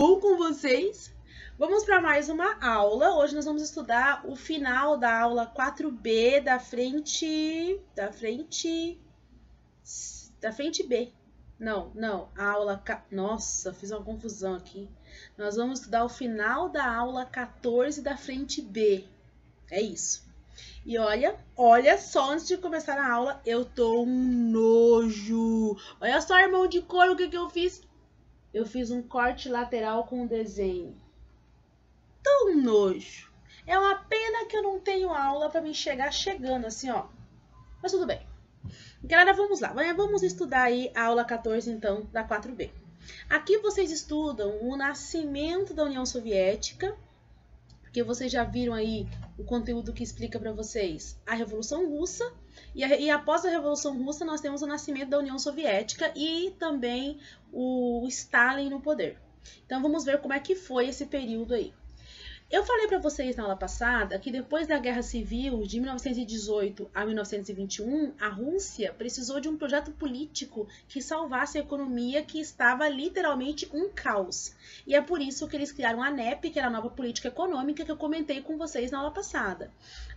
bom com vocês? Vamos para mais uma aula. Hoje nós vamos estudar o final da aula 4B da frente B. A aula... Nossa, fiz uma confusão aqui. Nós vamos estudar o final da aula 14 da frente B. É isso. E olha só, antes de começar a aula, eu tô um nojo. Olha só, irmão de cor, o que eu fiz? Eu fiz um corte lateral com um desenho. Tão nojo. É uma pena que eu não tenho aula para me chegar chegando assim, ó. Mas tudo bem. Galera, vamos lá. Vamos estudar aí a aula 14, então, da 4B. Aqui vocês estudam o nascimento da União Soviética, porque vocês já viram aí o conteúdo que explica para vocês a Revolução Russa. E após a Revolução Russa, nós temos o nascimento da União Soviética e também o Stalin no poder. Então, vamos ver como é que foi esse período aí. Eu falei para vocês na aula passada que depois da Guerra Civil de 1918 a 1921, a Rússia precisou de um projeto político que salvasse a economia que estava literalmente um caos. E é por isso que eles criaram a NEP, que era a nova política econômica que eu comentei com vocês na aula passada.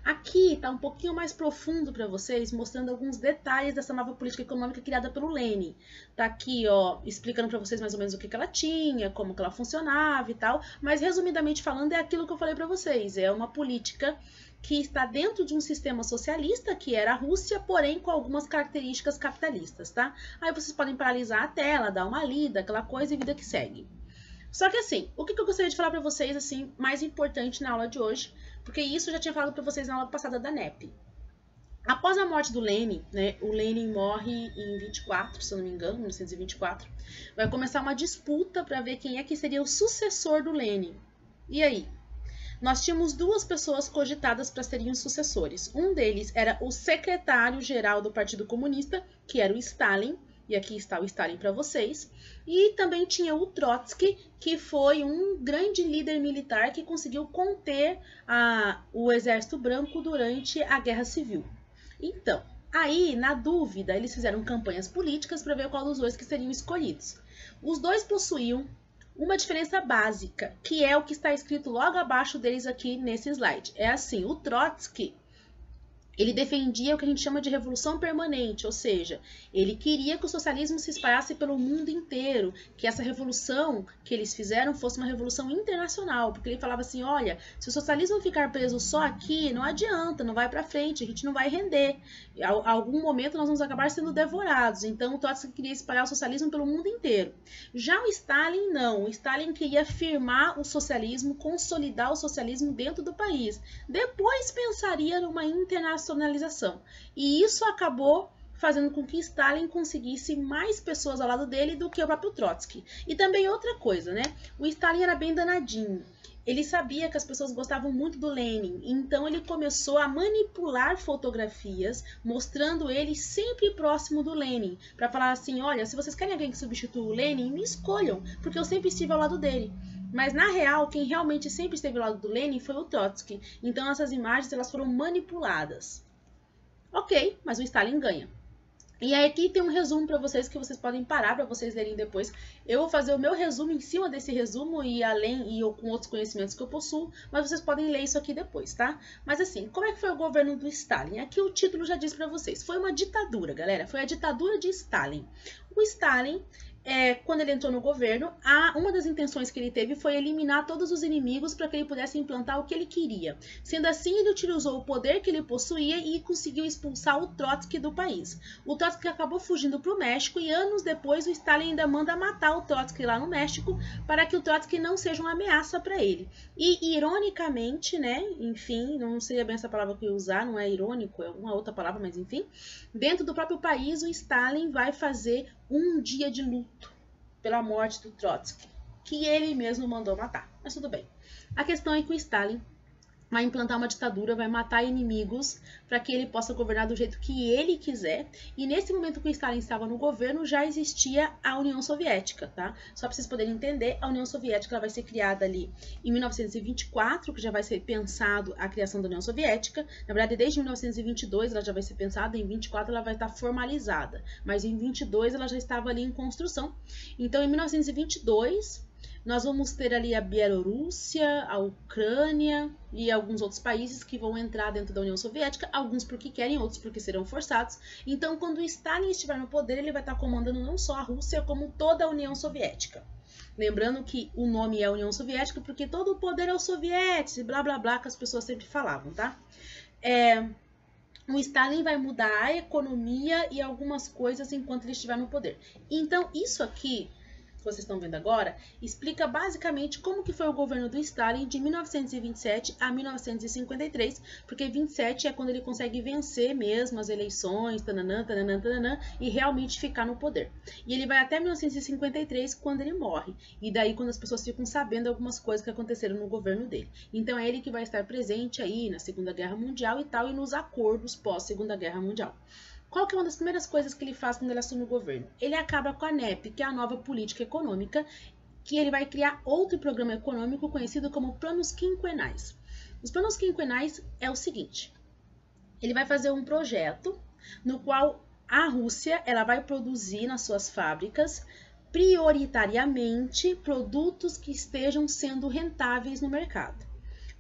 Aqui está um pouquinho mais profundo para vocês, mostrando alguns detalhes dessa nova política econômica criada pelo Lenin. Tá aqui, ó, explicando para vocês mais ou menos o que ela tinha, como que ela funcionava e tal, mas resumidamente falando é aquilo que eu falei para vocês, é uma política que está dentro de um sistema socialista, que era a Rússia, porém com algumas características capitalistas, tá? Aí vocês podem paralisar a tela, dar uma lida, aquela coisa e vida que segue. Só que assim, o que eu gostaria de falar para vocês, assim, mais importante na aula de hoje, porque isso eu já tinha falado para vocês na aula passada da NEP. Após a morte do Lenin, né, o Lenin morre em 24, se eu não me engano, 1924, vai começar uma disputa para ver quem é que seria o sucessor do Lenin. E aí? Nós tínhamos duas pessoas cogitadas para serem os sucessores. Um deles era o secretário-geral do Partido Comunista, que era o Stalin, e aqui está o Stalin para vocês. E também tinha o Trotsky, que foi um grande líder militar que conseguiu conter o Exército Branco durante a Guerra Civil. Então, aí, na dúvida, eles fizeram campanhas políticas para ver qual dos dois que seriam escolhidos. Os dois possuíam uma diferença básica, que é o que está escrito logo abaixo deles aqui nesse slide. É assim, o Trotsky, ele defendia o que a gente chama de revolução permanente, ou seja, ele queria que o socialismo se espalhasse pelo mundo inteiro, que essa revolução que eles fizeram fosse uma revolução internacional, porque ele falava assim, olha, se o socialismo ficar preso só aqui, não adianta, não vai para frente, a gente não vai render, em algum momento nós vamos acabar sendo devorados, então o Trotsky queria espalhar o socialismo pelo mundo inteiro. Já o Stalin não, o Stalin queria firmar o socialismo, consolidar o socialismo dentro do país, depois pensaria numa internacionalização. E isso acabou fazendo com que Stalin conseguisse mais pessoas ao lado dele do que o próprio Trotsky. E também outra coisa, né? O Stalin era bem danadinho. Ele sabia que as pessoas gostavam muito do Lenin, então ele começou a manipular fotografias, mostrando ele sempre próximo do Lenin, para falar assim, olha, se vocês querem alguém que substitua o Lenin, me escolham, porque eu sempre estive ao lado dele. Mas, na real, quem realmente sempre esteve ao lado do Lenin foi o Trotsky. Então, essas imagens elas foram manipuladas. Ok, mas o Stalin ganha. E aí aqui tem um resumo para vocês que vocês podem parar para vocês lerem depois. Eu vou fazer o meu resumo em cima desse resumo e com outros conhecimentos que eu possuo, mas vocês podem ler isso aqui depois, tá? Mas assim, como é que foi o governo do Stalin? Aqui o título já diz para vocês. Foi uma ditadura, galera. Foi a ditadura de Stalin. O Stalin... quando ele entrou no governo, uma das intenções que ele teve foi eliminar todos os inimigos para que ele pudesse implantar o que ele queria. Sendo assim, ele utilizou o poder que ele possuía e conseguiu expulsar o Trotsky do país. O Trotsky acabou fugindo para o México e anos depois o Stalin ainda manda matar o Trotsky lá no México para que o Trotsky não seja uma ameaça para ele. E ironicamente, né, enfim, não seria bem essa palavra que eu ia usar, não é irônico, é uma outra palavra, mas enfim, dentro do próprio país o Stalin vai fazer um dia de luto pela morte do Trotsky, que ele mesmo mandou matar. Mas tudo bem. A questão é que o Stalin vai implantar uma ditadura, vai matar inimigos para que ele possa governar do jeito que ele quiser. E nesse momento que o Stalin estava no governo, já existia a União Soviética, tá? Só para vocês poderem entender, a União Soviética ela vai ser criada ali em 1924, que já vai ser pensado a criação da União Soviética. Na verdade, desde 1922 ela já vai ser pensada, em 24 ela vai estar formalizada, mas em 22 ela já estava ali em construção. Então, em 1922... Nós vamos ter ali a Bielorrússia, a Ucrânia e alguns outros países que vão entrar dentro da União Soviética, alguns porque querem, outros porque serão forçados. Então, quando Stalin estiver no poder, ele vai estar comandando não só a Rússia, como toda a União Soviética. Lembrando que o nome é União Soviética porque todo o poder é os soviéticos e blá blá blá que as pessoas sempre falavam, tá? O Stalin vai mudar a economia e algumas coisas enquanto ele estiver no poder. Então, isso aqui que vocês estão vendo agora, explica basicamente como que foi o governo do Stalin de 1927 a 1953, porque 27 é quando ele consegue vencer mesmo as eleições, tananã, tananã, tananã, e realmente ficar no poder. E ele vai até 1953, quando ele morre, e daí quando as pessoas ficam sabendo algumas coisas que aconteceram no governo dele. Então é ele que vai estar presente aí na Segunda Guerra Mundial e tal, e nos acordos pós-Segunda Guerra Mundial. Qual que é uma das primeiras coisas que ele faz quando ele assume o governo? Ele acaba com a NEP, que é a nova política econômica, que ele vai criar outro programa econômico conhecido como planos quinquenais. Os planos quinquenais é o seguinte, ele vai fazer um projeto no qual a Rússia ela vai produzir nas suas fábricas prioritariamente produtos que estejam sendo rentáveis no mercado.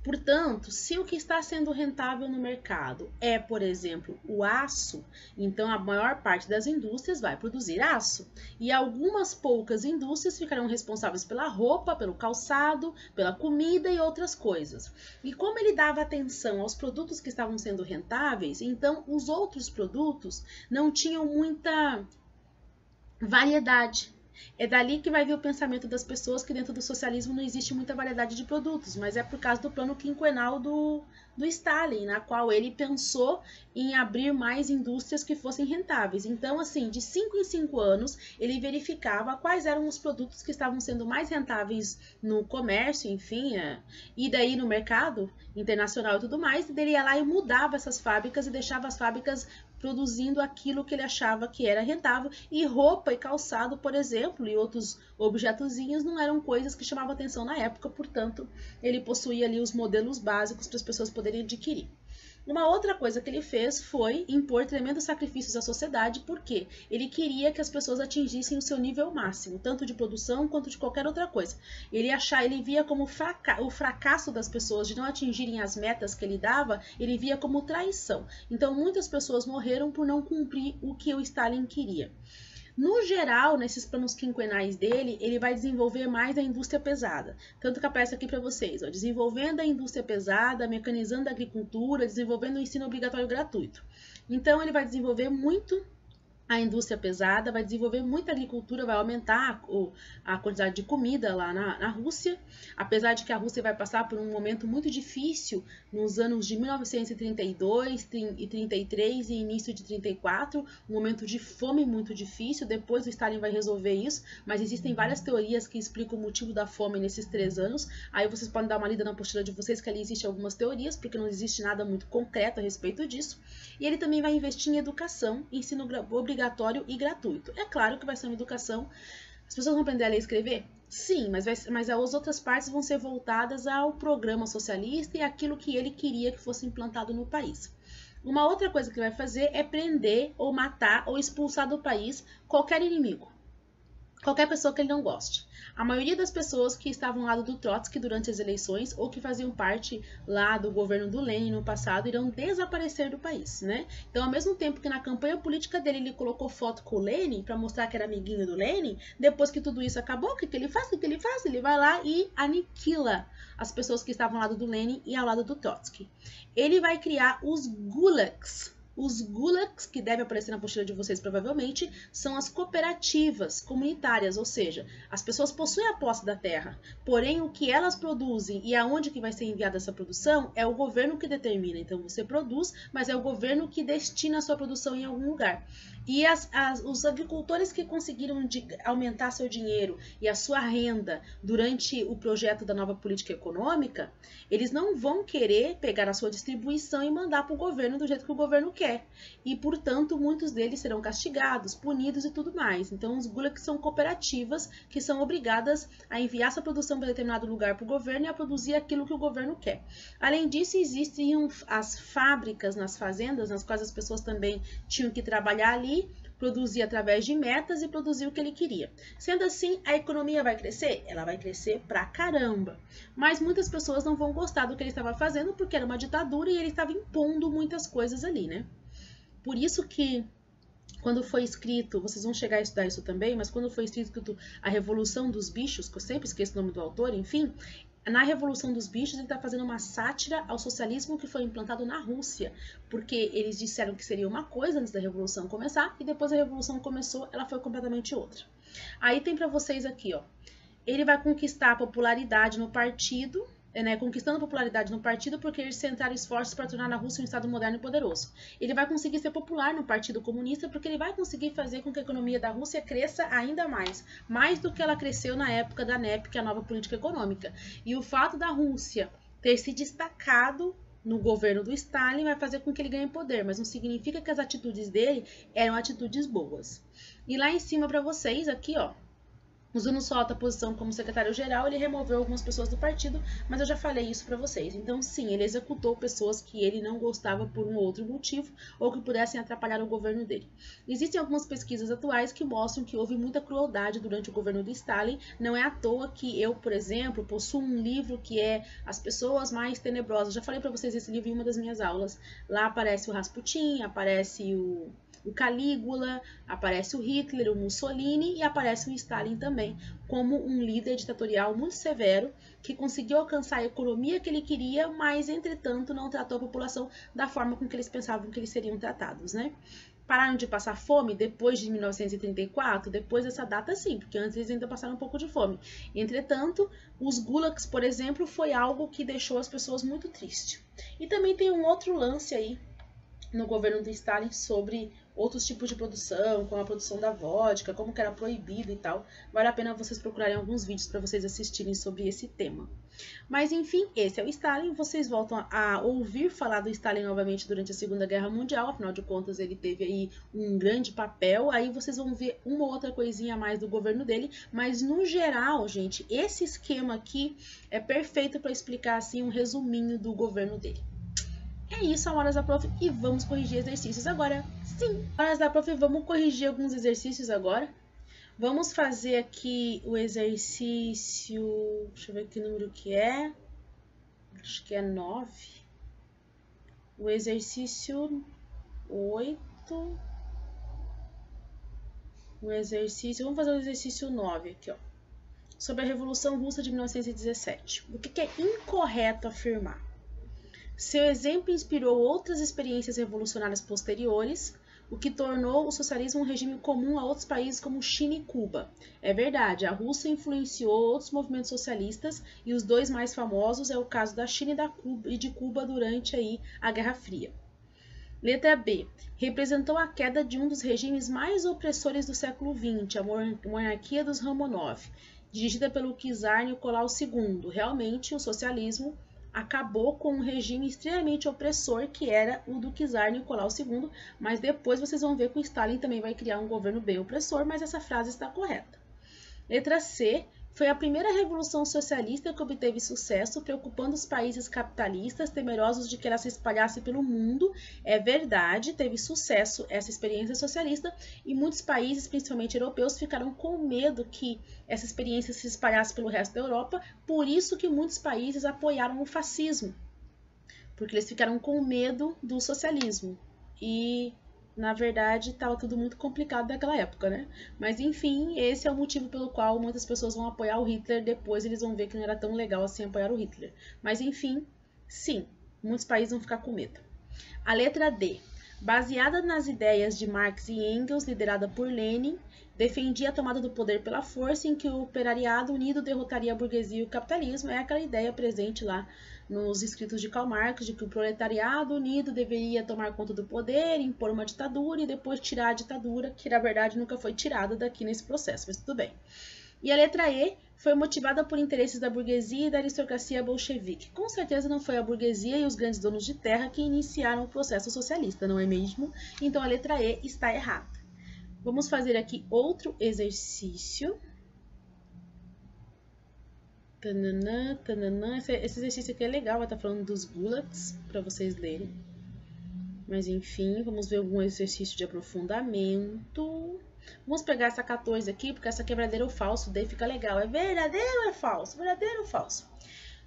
Portanto, se o que está sendo rentável no mercado é, por exemplo, o aço, então a maior parte das indústrias vai produzir aço. E algumas poucas indústrias ficarão responsáveis pela roupa, pelo calçado, pela comida e outras coisas. E como ele dava atenção aos produtos que estavam sendo rentáveis, então os outros produtos não tinham muita variedade. É dali que vai vir o pensamento das pessoas que dentro do socialismo não existe muita variedade de produtos, mas é por causa do plano quinquenal do Stalin, na qual ele pensou em abrir mais indústrias que fossem rentáveis. Então, assim, de 5 em 5 anos, ele verificava quais eram os produtos que estavam sendo mais rentáveis no comércio, enfim, e daí no mercado internacional e tudo mais, e ele ia lá e mudava essas fábricas e deixava as fábricas produzindo aquilo que ele achava que era rentável, e roupa e calçado, por exemplo, e outros objetozinhos não eram coisas que chamavam atenção na época, portanto, ele possuía ali os modelos básicos para as pessoas poderem adquirir. Uma outra coisa que ele fez foi impor tremendos sacrifícios à sociedade, porque ele queria que as pessoas atingissem o seu nível máximo, tanto de produção quanto de qualquer outra coisa. Ele via como o fracasso das pessoas de não atingirem as metas que ele dava, ele via como traição. Então muitas pessoas morreram por não cumprir o que o Stalin queria. No geral, nesses planos quinquenais dele, ele vai desenvolver mais a indústria pesada. Tanto que aparece aqui para vocês, ó, desenvolvendo a indústria pesada, mecanizando a agricultura, desenvolvendo o ensino obrigatório gratuito. Então, ele vai desenvolver muito a indústria pesada, vai desenvolver muita agricultura, vai aumentar a quantidade de comida lá na Rússia, apesar de que a Rússia vai passar por um momento muito difícil nos anos de 1932 e 33 e início de 34, um momento de fome muito difícil. Depois o Stalin vai resolver isso, mas existem várias teorias que explicam o motivo da fome nesses 3 anos, aí vocês podem dar uma lida na apostila de vocês que ali existem algumas teorias, porque não existe nada muito concreto a respeito disso, e ele também vai investir em educação, ensino obrigatório e gratuito. É claro que vai ser uma educação. As pessoas vão aprender a ler e escrever? Sim, mas as outras partes vão ser voltadas ao programa socialista e aquilo que ele queria que fosse implantado no país. Uma outra coisa que ele vai fazer é prender ou matar ou expulsar do país qualquer inimigo, qualquer pessoa que ele não goste. A maioria das pessoas que estavam ao lado do Trotsky durante as eleições ou que faziam parte lá do governo do Lenin no passado irão desaparecer do país, né? Então, ao mesmo tempo que na campanha política dele ele colocou foto com o Lenin para mostrar que era amiguinho do Lenin, depois que tudo isso acabou, o que ele faz? Ele vai lá e aniquila as pessoas que estavam ao lado do Lenin e ao lado do Trotsky. Ele vai criar os gulags. Os gulags, que devem aparecer na apostila de vocês provavelmente, são as cooperativas comunitárias, ou seja, as pessoas possuem a posse da terra, porém o que elas produzem e aonde que vai ser enviada essa produção é o governo que determina. Então você produz, mas é o governo que destina a sua produção em algum lugar. E os agricultores que conseguiram aumentar seu dinheiro e a sua renda durante o projeto da nova política econômica, eles não vão querer pegar a sua distribuição e mandar para o governo do jeito que o governo quer. E, portanto, muitos deles serão castigados, punidos e tudo mais. Então, os gulags são cooperativas que são obrigadas a enviar essa produção para determinado lugar para o governo e a produzir aquilo que o governo quer. Além disso, existiam as fábricas nas fazendas, nas quais as pessoas também tinham que trabalhar ali, produzir através de metas e produzir o que ele queria. Sendo assim, a economia vai crescer? Ela vai crescer pra caramba. Mas muitas pessoas não vão gostar do que ele estava fazendo porque era uma ditadura e ele estava impondo muitas coisas ali, né? Por isso que quando foi escrito, vocês vão chegar a estudar isso também, mas quando foi escrito a Revolução dos Bichos, que eu sempre esqueço o nome do autor, enfim, na Revolução dos Bichos ele está fazendo uma sátira ao socialismo que foi implantado na Rússia, porque eles disseram que seria uma coisa antes da Revolução começar, e depois a Revolução começou, ela foi completamente outra. Aí tem para vocês aqui, ó, ele vai conquistar a popularidade no partido, conquistando popularidade no partido porque eles centraram esforços para tornar a Rússia um estado moderno e poderoso. Ele vai conseguir ser popular no Partido Comunista porque ele vai conseguir fazer com que a economia da Rússia cresça ainda mais do que ela cresceu na época da NEP, que é a nova política econômica. E o fato da Rússia ter se destacado no governo do Stalin vai fazer com que ele ganhe poder, mas não significa que as atitudes dele eram atitudes boas. E lá em cima para vocês, aqui, ó, usando só a posição como secretário-geral, ele removeu algumas pessoas do partido, mas eu já falei isso para vocês. Então, sim, ele executou pessoas que ele não gostava por um ou outro motivo ou que pudessem atrapalhar o governo dele. Existem algumas pesquisas atuais que mostram que houve muita crueldade durante o governo de Stalin. Não é à toa que eu, por exemplo, possuo um livro que é As Pessoas Mais Tenebrosas. Já falei para vocês esse livro em uma das minhas aulas. Lá aparece o Rasputin, aparece o Calígula, aparece o Hitler, o Mussolini e aparece o Stalin também, como um líder ditatorial muito severo, que conseguiu alcançar a economia que ele queria, mas, entretanto, não tratou a população da forma com que eles pensavam que eles seriam tratados, né? Pararam de passar fome depois de 1934, depois dessa data sim, porque antes eles ainda passaram um pouco de fome. Entretanto, os gulags, por exemplo, foi algo que deixou as pessoas muito tristes. E também tem um outro lance aí no governo do Stalin sobre outros tipos de produção, como a produção da vodka, como que era proibido e tal. Vale a pena vocês procurarem alguns vídeos para vocês assistirem sobre esse tema. Mas enfim, esse é o Stalin. Vocês voltam a ouvir falar do Stalin novamente durante a Segunda Guerra Mundial, afinal de contas ele teve aí um grande papel. Aí vocês vão ver uma ou outra coisinha a mais do governo dele, mas no geral, gente, esse esquema aqui é perfeito para explicar assim um resuminho do governo dele. É isso, Horas da Prof, e vamos corrigir exercícios agora. Sim, Horas da Prof, vamos corrigir alguns exercícios agora. Vamos fazer aqui o exercício, deixa eu ver que número que é, acho que é 9. O exercício 8. Vamos fazer o exercício 9 aqui, ó. Sobre a Revolução Russa de 1917. O que é incorreto afirmar? Seu exemplo inspirou outras experiências revolucionárias posteriores, o que tornou o socialismo um regime comum a outros países como China e Cuba. É verdade, a Rússia influenciou outros movimentos socialistas e os dois mais famosos é o caso da China e de Cuba durante aí a Guerra Fria. Letra B. Representou a queda de um dos regimes mais opressores do século XX, a monarquia dos Romanov, dirigida pelo czar Nicolau II. Realmente, o socialismo acabou com um regime extremamente opressor, que era o do czar Nicolau II, mas depois vocês vão ver que o Stalin também vai criar um governo bem opressor, mas essa frase está correta. Letra C. Foi a primeira revolução socialista que obteve sucesso, preocupando os países capitalistas, temerosos de que ela se espalhasse pelo mundo. É verdade, teve sucesso essa experiência socialista e muitos países, principalmente europeus, ficaram com medo que essa experiência se espalhasse pelo resto da Europa, por isso que muitos países apoiaram o fascismo, porque eles ficaram com medo do socialismo. E na verdade, estava tudo muito complicado naquela época, né? Mas enfim, esse é o motivo pelo qual muitas pessoas vão apoiar o Hitler. Depois eles vão ver que não era tão legal assim apoiar o Hitler. Mas enfim, sim, muitos países vão ficar com medo. A letra D. Baseada nas ideias de Marx e Engels, liderada por Lenin, defendia a tomada do poder pela força em que o operariado unido derrotaria a burguesia e o capitalismo. É aquela ideia presente lá nos escritos de Karl Marx, de que o proletariado unido deveria tomar conta do poder, impor uma ditadura e depois tirar a ditadura, que na verdade nunca foi tirada daqui nesse processo, mas tudo bem. E a letra E foi motivada por interesses da burguesia e da aristocracia bolchevique. Com certeza não foi a burguesia e os grandes donos de terra que iniciaram o processo socialista, não é mesmo? Então a letra E está errada. Vamos fazer aqui outro exercício. Tananã, tananã. Esse exercício aqui é legal, vai estar falando dos gulags para vocês lerem. Mas enfim, vamos ver algum exercício de aprofundamento. Vamos pegar essa 14 aqui, porque essa aqui é verdadeiro ou falso, daí fica legal. É verdadeiro ou é falso? Verdadeiro ou falso?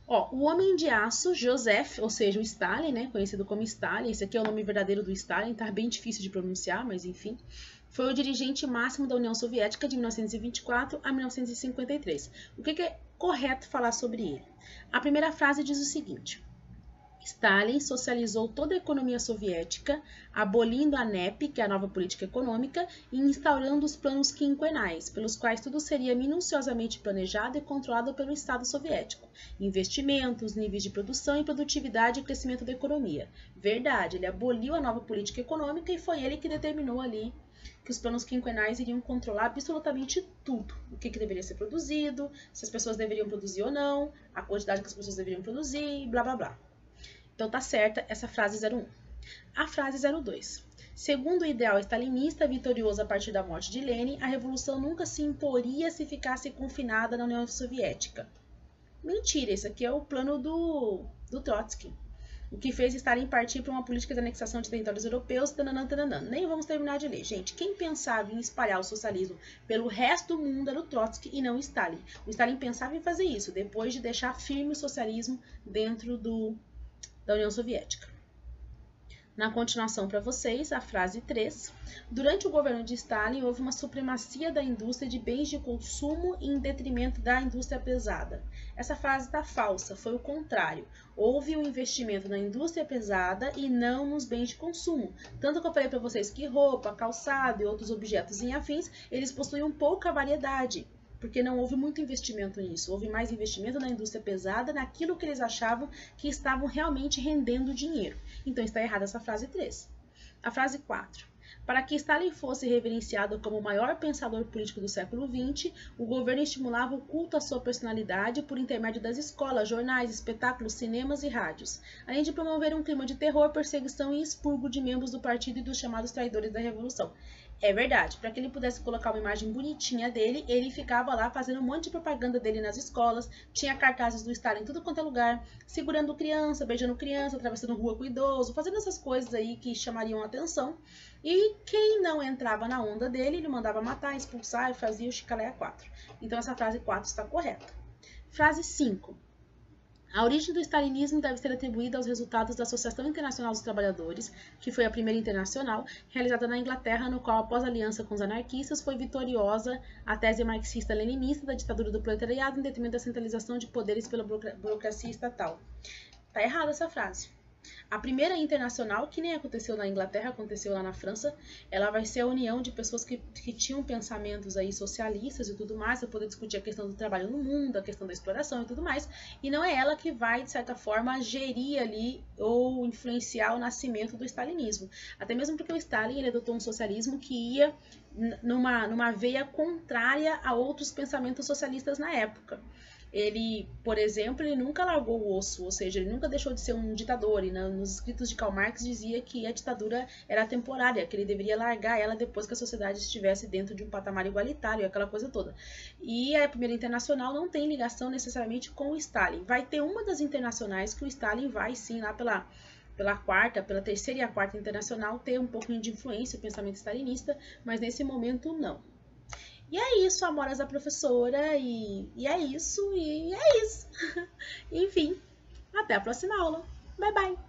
Ó, o Homem de Aço, Joseph, ou seja, o Stalin, né, conhecido como Stalin, esse aqui é o nome verdadeiro do Stalin, tá bem difícil de pronunciar, mas enfim, foi o dirigente máximo da União Soviética de 1924 a 1953. O que é correto falar sobre ele? A primeira frase diz o seguinte: Stalin socializou toda a economia soviética, abolindo a NEP, que é a nova política econômica, e instaurando os planos quinquenais, pelos quais tudo seria minuciosamente planejado e controlado pelo Estado soviético. Investimentos, níveis de produção e produtividade e crescimento da economia. Verdade, ele aboliu a nova política econômica e foi ele que determinou ali que os planos quinquenais iriam controlar absolutamente tudo. O que deveria ser produzido, se as pessoas deveriam produzir ou não, a quantidade que as pessoas deveriam produzir, blá blá blá. Então tá certa essa frase 01. A frase 02. Segundo o ideal stalinista vitorioso a partir da morte de Lenin, a revolução nunca se imporia se ficasse confinada na União Soviética. Mentira, esse aqui é o plano do Trotsky. O que fez Stalin partir para uma política de anexação de territórios europeus, tananã, tananã. Nem vamos terminar de ler. Gente, quem pensava em espalhar o socialismo pelo resto do mundo era o Trotsky e não o Stalin. O Stalin pensava em fazer isso, depois de deixar firme o socialismo dentro da União Soviética. Na continuação para vocês, a frase 3. Durante o governo de Stalin, houve uma supremacia da indústria de bens de consumo em detrimento da indústria pesada. Essa frase está falsa, foi o contrário. Houve um investimento na indústria pesada e não nos bens de consumo. Tanto que eu falei para vocês que roupa, calçado e outros objetos em afins, eles possuíam pouca variedade, porque não houve muito investimento nisso. Houve mais investimento na indústria pesada, naquilo que eles achavam que estavam realmente rendendo dinheiro. Então está errada essa frase 3. A frase 4. Para que Stalin fosse reverenciado como o maior pensador político do século XX, o governo estimulava o culto à sua personalidade por intermédio das escolas, jornais, espetáculos, cinemas e rádios, além de promover um clima de terror, perseguição e expurgo de membros do partido e dos chamados traidores da Revolução. É verdade, para que ele pudesse colocar uma imagem bonitinha dele, ele ficava lá fazendo um monte de propaganda dele nas escolas, tinha cartazes do Stalin em tudo quanto é lugar, segurando criança, beijando criança, atravessando rua com idoso, fazendo essas coisas aí que chamariam a atenção. E quem não entrava na onda dele, ele mandava matar, expulsar e fazia o chicalé a 4. Então essa frase 4 está correta. Frase 5. A origem do stalinismo deve ser atribuída aos resultados da Associação Internacional dos Trabalhadores, que foi a primeira internacional, realizada na Inglaterra, no qual, após a aliança com os anarquistas, foi vitoriosa a tese marxista-leninista da ditadura do proletariado em detrimento da centralização de poderes pela burocracia estatal. Tá errada essa frase. A primeira internacional, que nem aconteceu na Inglaterra, aconteceu lá na França, ela vai ser a união de pessoas que tinham pensamentos aí socialistas e tudo mais, para poder discutir a questão do trabalho no mundo, a questão da exploração e tudo mais, e não é ela que vai, de certa forma, gerir ali ou influenciar o nascimento do stalinismo. Até mesmo porque o Stalin ele adotou um socialismo que ia numa veia contrária a outros pensamentos socialistas na época. Ele, por exemplo, ele nunca largou o osso, ou seja, ele nunca deixou de ser um ditador. E nos escritos de Karl Marx dizia que a ditadura era temporária, que ele deveria largar ela depois que a sociedade estivesse dentro de um patamar igualitário, aquela coisa toda. E a primeira internacional não tem ligação necessariamente com o Stalin. Vai ter uma das internacionais que o Stalin vai sim lá pela terceira e a quarta internacional ter um pouquinho de influência, o pensamento stalinista, mas nesse momento não. E é isso, amoras da professora, e é isso. Enfim, até a próxima aula. Bye, bye!